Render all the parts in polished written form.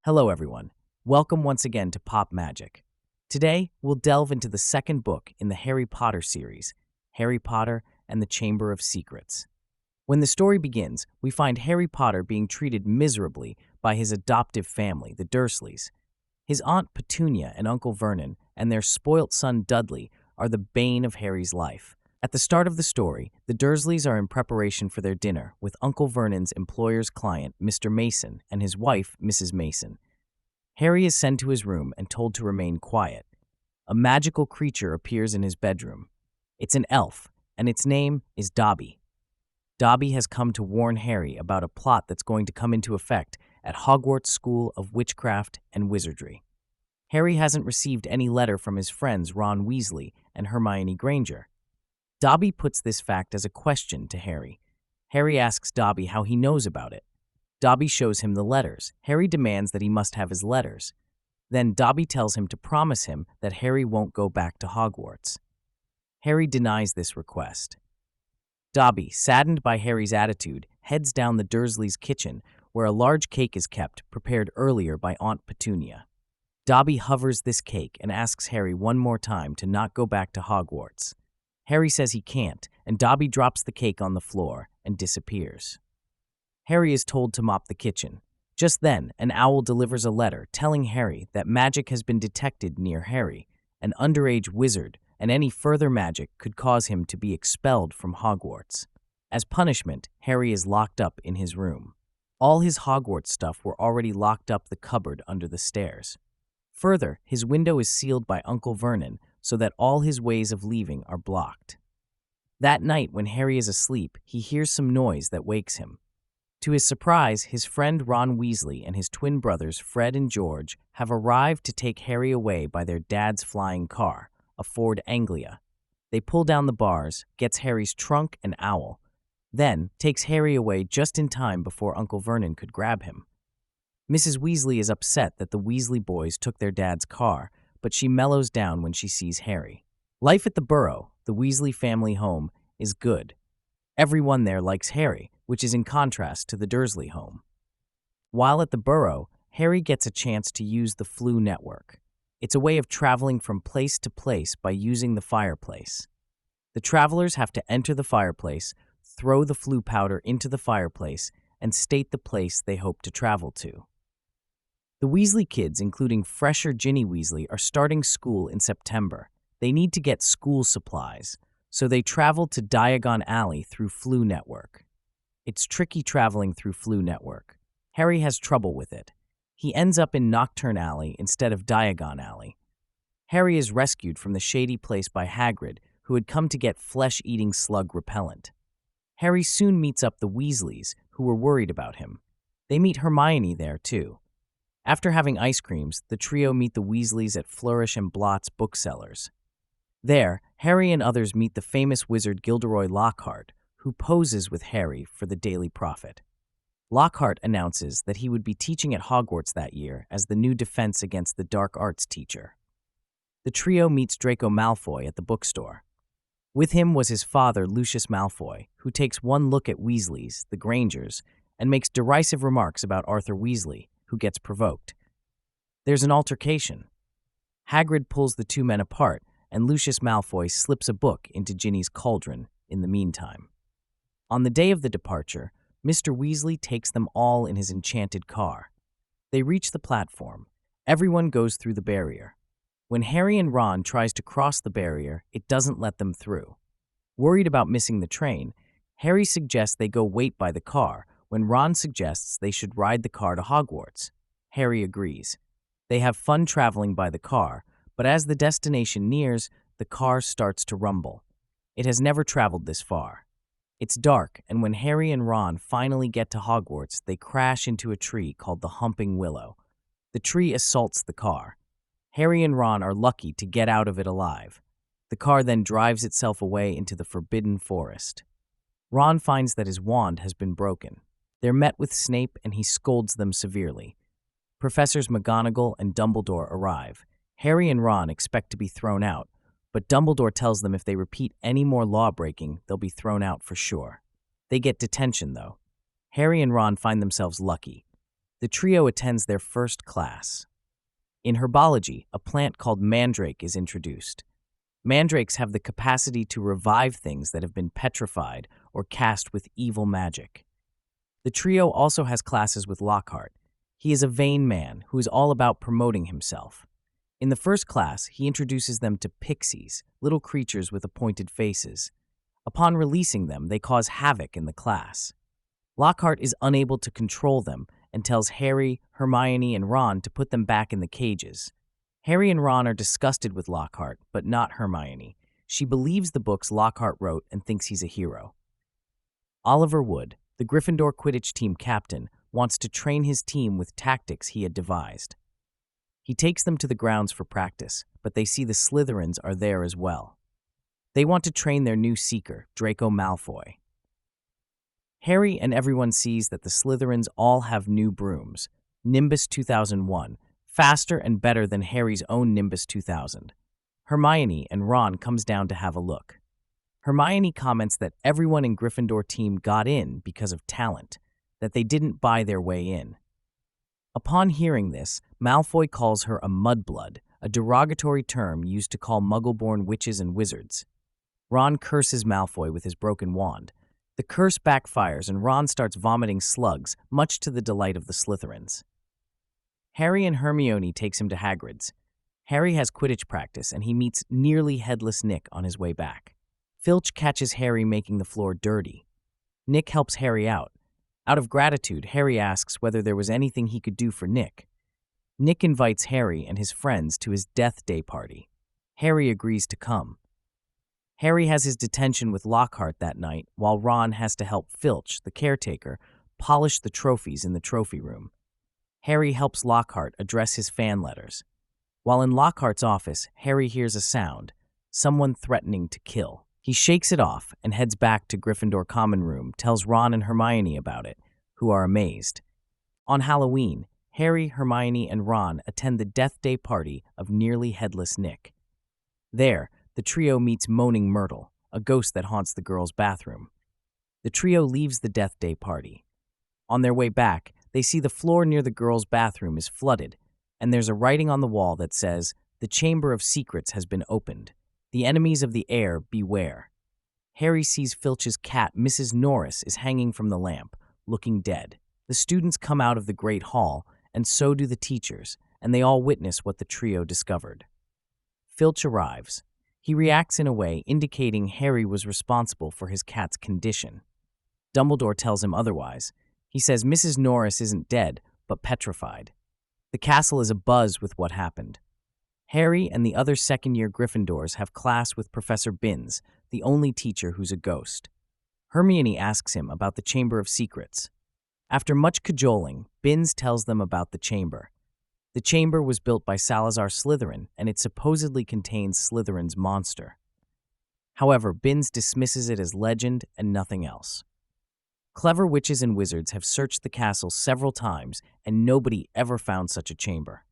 Hello, everyone. Welcome once again to Pop Magic. Today, we'll delve into the second book in the Harry Potter series, Harry Potter and the Chamber of Secrets. When the story begins, we find Harry Potter being treated miserably by his adoptive family, the Dursleys. His Aunt Petunia and Uncle Vernon and their spoilt son Dudley are the bane of Harry's life. At the start of the story, the Dursleys are in preparation for their dinner with Uncle Vernon's employer's client, Mr. Mason, and his wife, Mrs. Mason. Harry is sent to his room and told to remain quiet. A magical creature appears in his bedroom. It's an elf, and its name is Dobby. Dobby has come to warn Harry about a plot that's going to come into effect at Hogwarts School of Witchcraft and Wizardry. Harry hasn't received any letter from his friends Ron Weasley and Hermione Granger. Dobby puts this fact as a question to Harry. Harry asks Dobby how he knows about it. Dobby shows him the letters. Harry demands that he must have his letters. Then Dobby tells him to promise him that Harry won't go back to Hogwarts. Harry denies this request. Dobby, saddened by Harry's attitude, heads down the Dursleys' kitchen, where a large cake is kept, prepared earlier by Aunt Petunia. Dobby hovers this cake and asks Harry one more time to not go back to Hogwarts. Harry says he can't, and Dobby drops the cake on the floor and disappears. Harry is told to mop the kitchen. Just then, an owl delivers a letter telling Harry that magic has been detected near Harry, an underage wizard, and any further magic could cause him to be expelled from Hogwarts. As punishment, Harry is locked up in his room. All his Hogwarts stuff were already locked up the cupboard under the stairs. Further, his window is sealed by Uncle Vernon, so that all his ways of leaving are blocked. That night, when Harry is asleep, he hears some noise that wakes him. To his surprise, his friend Ron Weasley and his twin brothers Fred and George have arrived to take Harry away by their dad's flying car, a Ford Anglia. They pull down the bars, gets Harry's trunk and owl, then takes Harry away just in time before Uncle Vernon could grab him. Mrs. Weasley is upset that the Weasley boys took their dad's car, but she mellows down when she sees Harry. Life at the Burrow, the Weasley family home, is good. Everyone there likes Harry, which is in contrast to the Dursley home. While at the Burrow, Harry gets a chance to use the Floo network. It's a way of traveling from place to place by using the fireplace. The travelers have to enter the fireplace, throw the Floo powder into the fireplace, and state the place they hope to travel to. The Weasley kids, including fresher Ginny Weasley, are starting school in September. They need to get school supplies, so they travel to Diagon Alley through Floo network. It's tricky traveling through Floo network. Harry has trouble with it. He ends up in Nocturne Alley instead of Diagon Alley. Harry is rescued from the shady place by Hagrid, who had come to get flesh-eating slug repellent. Harry soon meets up the Weasleys, who were worried about him. They meet Hermione there, too. After having ice creams, the trio meet the Weasleys at Flourish and Blott's booksellers. There, Harry and others meet the famous wizard Gilderoy Lockhart, who poses with Harry for the Daily Prophet. Lockhart announces that he would be teaching at Hogwarts that year as the new defense against the dark arts teacher. The trio meets Draco Malfoy at the bookstore. With him was his father, Lucius Malfoy, who takes one look at Weasleys, the Grangers, and makes derisive remarks about Arthur Weasley, who gets provoked. There's an altercation. Hagrid pulls the two men apart, and Lucius Malfoy slips a book into Ginny's cauldron in the meantime. On the day of the departure, Mr. Weasley takes them all in his enchanted car. They reach the platform. Everyone goes through the barrier. When Harry and Ron tries to cross the barrier, it doesn't let them through. Worried about missing the train, Harry suggests they go wait by the car, when Ron suggests they should ride the car to Hogwarts. Harry agrees. They have fun traveling by the car, but as the destination nears, the car starts to rumble. It has never traveled this far. It's dark, and when Harry and Ron finally get to Hogwarts, they crash into a tree called the Humping Willow. The tree assaults the car. Harry and Ron are lucky to get out of it alive. The car then drives itself away into the Forbidden Forest. Ron finds that his wand has been broken. They're met with Snape, and he scolds them severely. Professors McGonagall and Dumbledore arrive. Harry and Ron expect to be thrown out, but Dumbledore tells them if they repeat any more law-breaking, they'll be thrown out for sure. They get detention, though. Harry and Ron find themselves lucky. The trio attends their first class. In herbology, a plant called mandrake is introduced. Mandrakes have the capacity to revive things that have been petrified or cast with evil magic. The trio also has classes with Lockhart. He is a vain man who is all about promoting himself. In the first class, he introduces them to pixies, little creatures with appointed faces. Upon releasing them, they cause havoc in the class. Lockhart is unable to control them and tells Harry, Hermione, and Ron to put them back in the cages. Harry and Ron are disgusted with Lockhart, but not Hermione. She believes the books Lockhart wrote and thinks he's a hero. Oliver Wood, the Gryffindor Quidditch team captain, wants to train his team with tactics he had devised. He takes them to the grounds for practice, but they see the Slytherins are there as well. They want to train their new seeker, Draco Malfoy. Harry and everyone sees that the Slytherins all have new brooms, Nimbus 2001, faster and better than Harry's own Nimbus 2000. Hermione and Ron comes down to have a look. Hermione comments that everyone in Gryffindor team got in because of talent, that they didn't buy their way in. Upon hearing this, Malfoy calls her a mudblood, a derogatory term used to call muggle-born witches and wizards. Ron curses Malfoy with his broken wand. The curse backfires and Ron starts vomiting slugs, much to the delight of the Slytherins. Harry and Hermione takes him to Hagrid's. Harry has Quidditch practice and he meets nearly headless Nick on his way back. Filch catches Harry making the floor dirty. Nick helps Harry out. Out of gratitude, Harry asks whether there was anything he could do for Nick. Nick invites Harry and his friends to his death day party. Harry agrees to come. Harry has his detention with Lockhart that night, while Ron has to help Filch, the caretaker, polish the trophies in the trophy room. Harry helps Lockhart address his fan letters. While in Lockhart's office, Harry hears a sound, someone threatening to kill. He shakes it off and heads back to Gryffindor Common Room, tells Ron and Hermione about it, who are amazed. On Halloween, Harry, Hermione, and Ron attend the death day party of nearly headless Nick. There, the trio meets Moaning Myrtle, a ghost that haunts the girls' bathroom. The trio leaves the death day party. On their way back, they see the floor near the girls' bathroom is flooded, and there's a writing on the wall that says, "The Chamber of Secrets has been opened. The enemies of the heir, beware." Harry sees Filch's cat, Mrs. Norris, is hanging from the lamp, looking dead. The students come out of the Great Hall, and so do the teachers, and they all witness what the trio discovered. Filch arrives. He reacts in a way indicating Harry was responsible for his cat's condition. Dumbledore tells him otherwise. He says Mrs. Norris isn't dead, but petrified. The castle is abuzz with what happened. Harry and the other second-year Gryffindors have class with Professor Binns, the only teacher who's a ghost. Hermione asks him about the Chamber of Secrets. After much cajoling, Binns tells them about the chamber. The chamber was built by Salazar Slytherin, and it supposedly contains Slytherin's monster. However, Binns dismisses it as legend and nothing else. Clever witches and wizards have searched the castle several times, and nobody ever found such a chamber.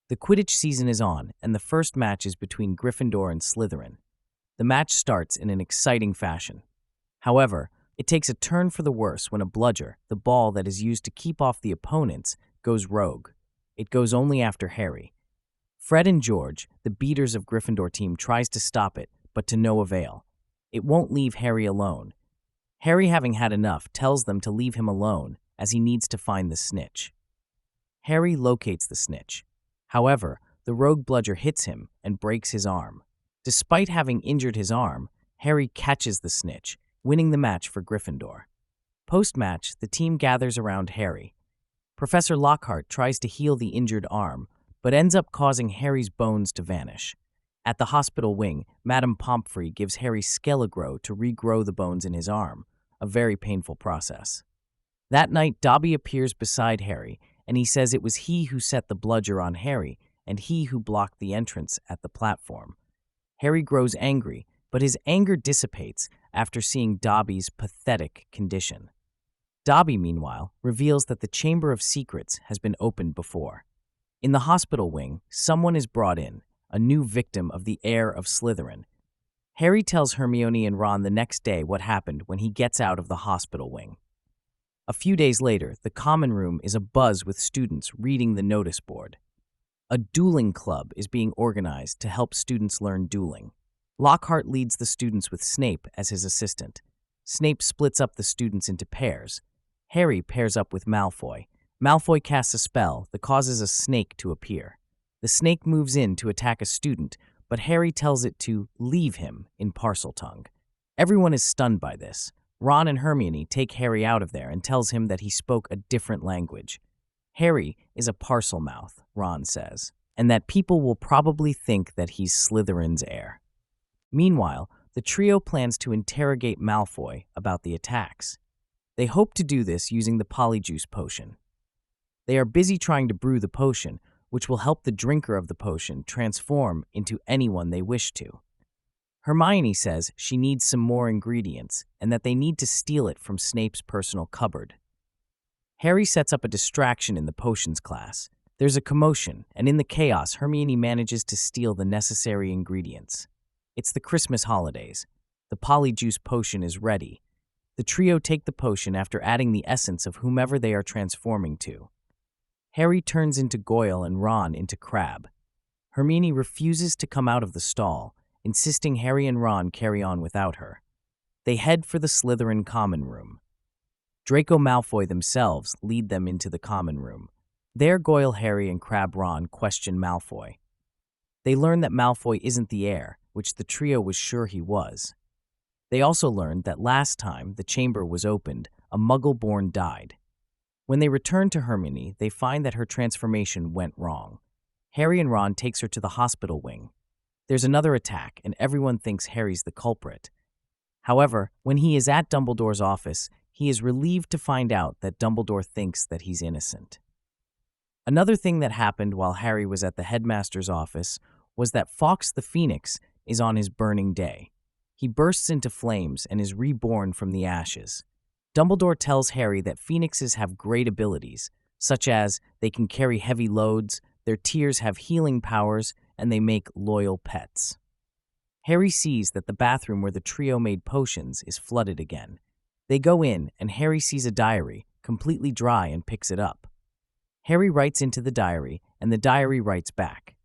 The Quidditch season is on, and the first match is between Gryffindor and Slytherin. The match starts in an exciting fashion. However, it takes a turn for the worse when a bludger, the ball that is used to keep off the opponents, goes rogue. It goes only after Harry. Fred and George, the beaters of Gryffindor team, tries to stop it, but to no avail. It won't leave Harry alone. Harry, having had enough, tells them to leave him alone, as he needs to find the snitch. Harry locates the snitch. However, the rogue bludger hits him and breaks his arm. Despite having injured his arm, Harry catches the snitch, winning the match for Gryffindor. Post-match, the team gathers around Harry. Professor Lockhart tries to heal the injured arm, but ends up causing Harry's bones to vanish. At the hospital wing, Madame Pomfrey gives Harry Skele-Gro to regrow the bones in his arm, a very painful process. That night, Dobby appears beside Harry, and he says it was he who set the bludger on Harry, and he who blocked the entrance at the platform. Harry grows angry, but his anger dissipates after seeing Dobby's pathetic condition. Dobby, meanwhile, reveals that the Chamber of Secrets has been opened before. In the hospital wing, someone is brought in, a new victim of the Heir of Slytherin. Harry tells Hermione and Ron the next day what happened when he gets out of the hospital wing. A few days later, the common room is abuzz with students reading the notice board. A dueling club is being organized to help students learn dueling. Lockhart leads the students with Snape as his assistant. Snape splits up the students into pairs. Harry pairs up with Malfoy. Malfoy casts a spell that causes a snake to appear. The snake moves in to attack a student, but Harry tells it to leave him in Parseltongue. Everyone is stunned by this. Ron and Hermione take Harry out of there and tells him that he spoke a different language. Harry is a Parselmouth, Ron says, and that people will probably think that he's Slytherin's heir. Meanwhile, the trio plans to interrogate Malfoy about the attacks. They hope to do this using the Polyjuice potion. They are busy trying to brew the potion, which will help the drinker of the potion transform into anyone they wish to. Hermione says she needs some more ingredients and that they need to steal it from Snape's personal cupboard. Harry sets up a distraction in the potions class. There's a commotion, and in the chaos, Hermione manages to steal the necessary ingredients. It's the Christmas holidays. The Polyjuice potion is ready. The trio take the potion after adding the essence of whomever they are transforming to. Harry turns into Goyle and Ron into Crabbe. Hermione refuses to come out of the stall, insisting Harry and Ron carry on without her. They head for the Slytherin common room. Draco Malfoy themselves lead them into the common room. There, Goyle, Harry, and Crabbe Ron question Malfoy. They learn that Malfoy isn't the heir, which the trio was sure he was. They also learned that last time the chamber was opened, a Muggle-born died. When they return to Hermione, they find that her transformation went wrong. Harry and Ron takes her to the hospital wing. There's another attack, and everyone thinks Harry's the culprit. However, when he is at Dumbledore's office, he is relieved to find out that Dumbledore thinks that he's innocent. Another thing that happened while Harry was at the headmaster's office was that Fawkes the Phoenix is on his burning day. He bursts into flames and is reborn from the ashes. Dumbledore tells Harry that phoenixes have great abilities, such as they can carry heavy loads, their tears have healing powers, and they make loyal pets. Harry sees that the bathroom where the trio made potions is flooded again. They go in, and Harry sees a diary, completely dry, and picks it up. Harry writes into the diary, and the diary writes back.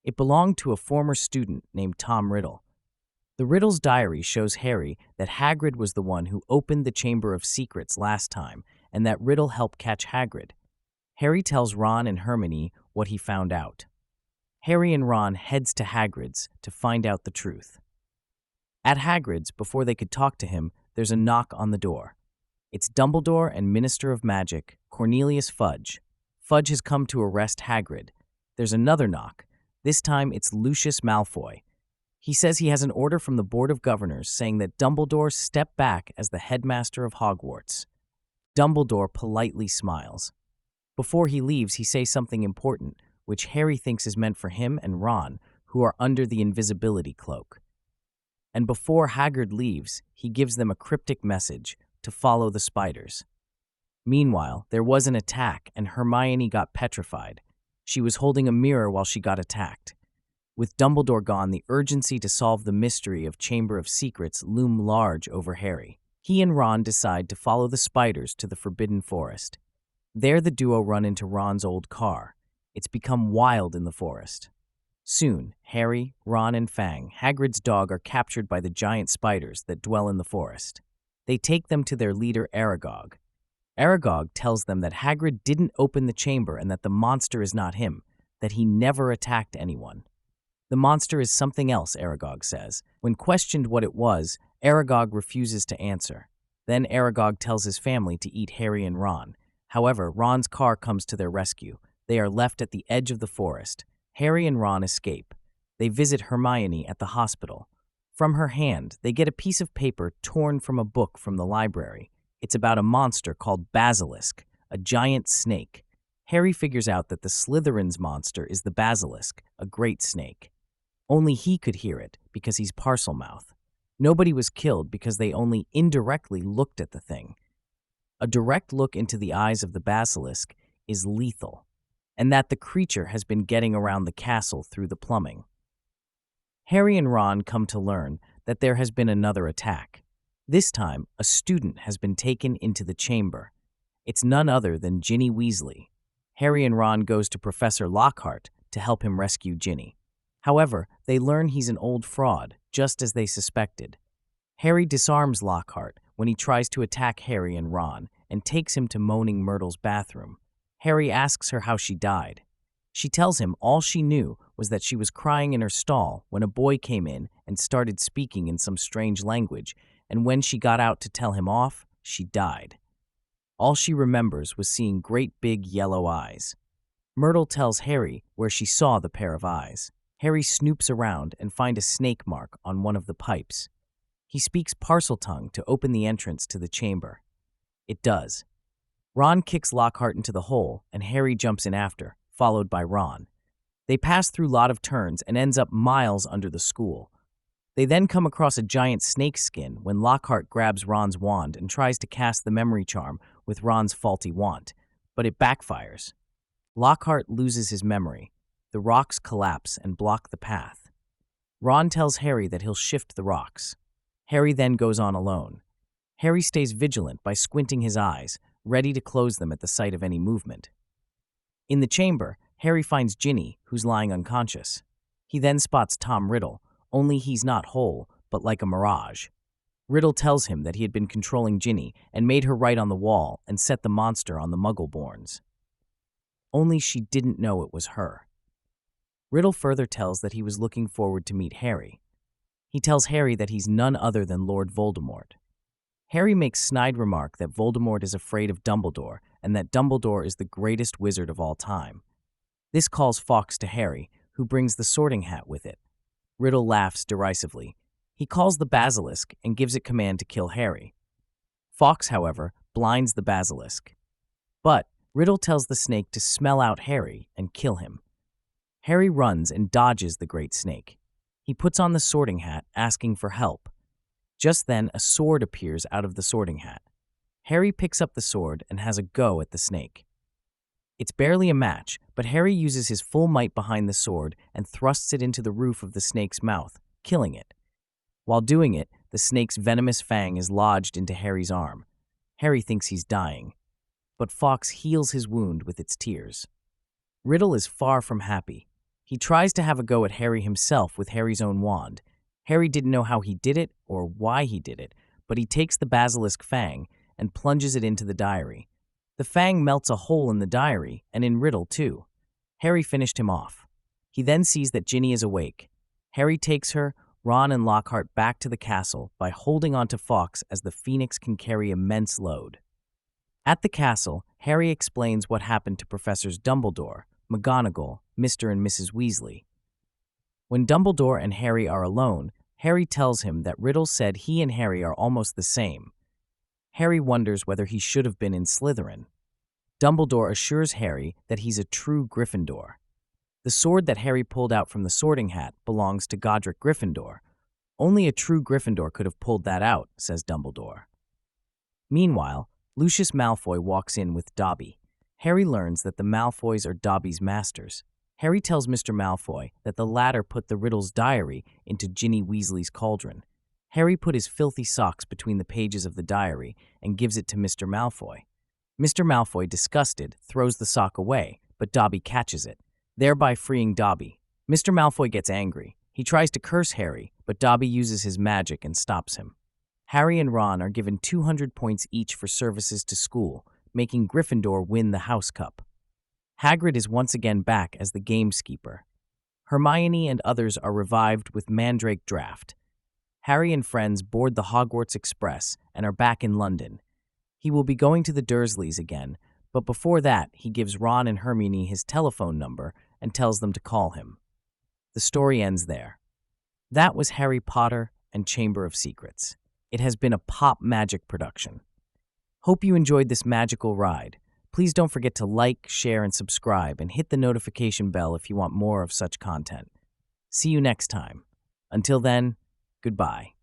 It belonged to a former student named Tom Riddle. The Riddle's diary shows Harry that Hagrid was the one who opened the Chamber of Secrets last time, and that Riddle helped catch Hagrid. Harry tells Ron and Hermione what he found out. Harry and Ron heads to Hagrid's to find out the truth. At Hagrid's, before they could talk to him, there's a knock on the door. It's Dumbledore and Minister of Magic, Cornelius Fudge. Fudge has come to arrest Hagrid. There's another knock. This time it's Lucius Malfoy. He says he has an order from the Board of Governors saying that Dumbledore step back as the headmaster of Hogwarts. Dumbledore politely smiles. Before he leaves, he says something important, which Harry thinks is meant for him and Ron, who are under the invisibility cloak. And before Hagrid leaves, he gives them a cryptic message to follow the spiders. Meanwhile, there was an attack and Hermione got petrified. She was holding a mirror while she got attacked. With Dumbledore gone, the urgency to solve the mystery of Chamber of Secrets loom large over Harry. He and Ron decide to follow the spiders to the Forbidden Forest. There the duo run into Ron's old car. It's become wild in the forest. Soon, Harry, Ron, and Fang, Hagrid's dog, are captured by the giant spiders that dwell in the forest. They take them to their leader, Aragog. Aragog tells them that Hagrid didn't open the chamber and that the monster is not him, that he never attacked anyone. The monster is something else, Aragog says. When questioned what it was, Aragog refuses to answer. Then Aragog tells his family to eat Harry and Ron. However, Ron's car comes to their rescue. They are left at the edge of the forest. Harry and Ron escape. They visit Hermione at the hospital. From her hand, they get a piece of paper torn from a book from the library. It's about a monster called Basilisk, a giant snake. Harry figures out that the Slytherin's monster is the basilisk, a great snake. Only he could hear it, because he's Parselmouth. Nobody was killed because they only indirectly looked at the thing. A direct look into the eyes of the basilisk is lethal, and that the creature has been getting around the castle through the plumbing. Harry and Ron come to learn that there has been another attack. This time, a student has been taken into the chamber. It's none other than Ginny Weasley. Harry and Ron goes to Professor Lockhart to help him rescue Ginny. However, they learn he's an old fraud, just as they suspected. Harry disarms Lockhart when he tries to attack Harry and Ron and takes him to Moaning Myrtle's bathroom. Harry asks her how she died. She tells him all she knew was that she was crying in her stall when a boy came in and started speaking in some strange language, and when she got out to tell him off, she died. All she remembers was seeing great big yellow eyes. Myrtle tells Harry where she saw the pair of eyes. Harry snoops around and finds a snake mark on one of the pipes. He speaks Parseltongue to open the entrance to the chamber. It does. Ron kicks Lockhart into the hole, and Harry jumps in after, followed by Ron. They pass through a lot of turns and ends up miles under the school. They then come across a giant snake skin when Lockhart grabs Ron's wand and tries to cast the memory charm with Ron's faulty wand, but it backfires. Lockhart loses his memory. The rocks collapse and block the path. Ron tells Harry that he'll shift the rocks. Harry then goes on alone. Harry stays vigilant by squinting his eyes, ready to close them at the sight of any movement. In the chamber, Harry finds Ginny, who's lying unconscious. He then spots Tom Riddle, only he's not whole, but like a mirage. Riddle tells him that he had been controlling Ginny and made her write on the wall and set the monster on the Muggleborns. Only she didn't know it was her. Riddle further tells that he was looking forward to meet Harry. He tells Harry that he's none other than Lord Voldemort. Harry makes snide remark that Voldemort is afraid of Dumbledore and that Dumbledore is the greatest wizard of all time. This calls Fawkes to Harry, who brings the sorting hat with it. Riddle laughs derisively. He calls the basilisk and gives it command to kill Harry. Fawkes, however, blinds the basilisk. But Riddle tells the snake to smell out Harry and kill him. Harry runs and dodges the great snake. He puts on the sorting hat, asking for help. Just then, a sword appears out of the sorting hat. Harry picks up the sword and has a go at the snake. It's barely a match, but Harry uses his full might behind the sword and thrusts it into the roof of the snake's mouth, killing it. While doing it, the snake's venomous fang is lodged into Harry's arm. Harry thinks he's dying, but Fawkes heals his wound with its tears. Riddle is far from happy. He tries to have a go at Harry himself with Harry's own wand. Harry didn't know how he did it or why he did it, but he takes the basilisk fang and plunges it into the diary. The fang melts a hole in the diary, and in Riddle too. Harry finished him off. He then sees that Ginny is awake. Harry takes her, Ron and Lockhart back to the castle by holding onto Fawkes as the phoenix can carry immense load. At the castle, Harry explains what happened to Professors Dumbledore, McGonagall, Mr. and Mrs. Weasley. When Dumbledore and Harry are alone, Harry tells him that Riddle said he and Harry are almost the same. Harry wonders whether he should have been in Slytherin. Dumbledore assures Harry that he's a true Gryffindor. The sword that Harry pulled out from the sorting hat belongs to Godric Gryffindor. Only a true Gryffindor could have pulled that out, says Dumbledore. Meanwhile, Lucius Malfoy walks in with Dobby. Harry learns that the Malfoys are Dobby's masters. Harry tells Mr. Malfoy that the latter put the Riddle's diary into Ginny Weasley's cauldron. Harry put his filthy socks between the pages of the diary and gives it to Mr. Malfoy. Mr. Malfoy, disgusted, throws the sock away, but Dobby catches it, thereby freeing Dobby. Mr. Malfoy gets angry. He tries to curse Harry, but Dobby uses his magic and stops him. Harry and Ron are given 200 points each for services to school, making Gryffindor win the House Cup. Hagrid is once again back as the gameskeeper. Hermione and others are revived with Mandrake Draft. Harry and friends board the Hogwarts Express and are back in London. He will be going to the Dursleys again, but before that, he gives Ron and Hermione his telephone number and tells them to call him. The story ends there. That was Harry Potter and Chamber of Secrets. It has been a Pop Magic production. Hope you enjoyed this magical ride. Please don't forget to like, share, and subscribe, and hit the notification bell if you want more of such content. See you next time. Until then, goodbye.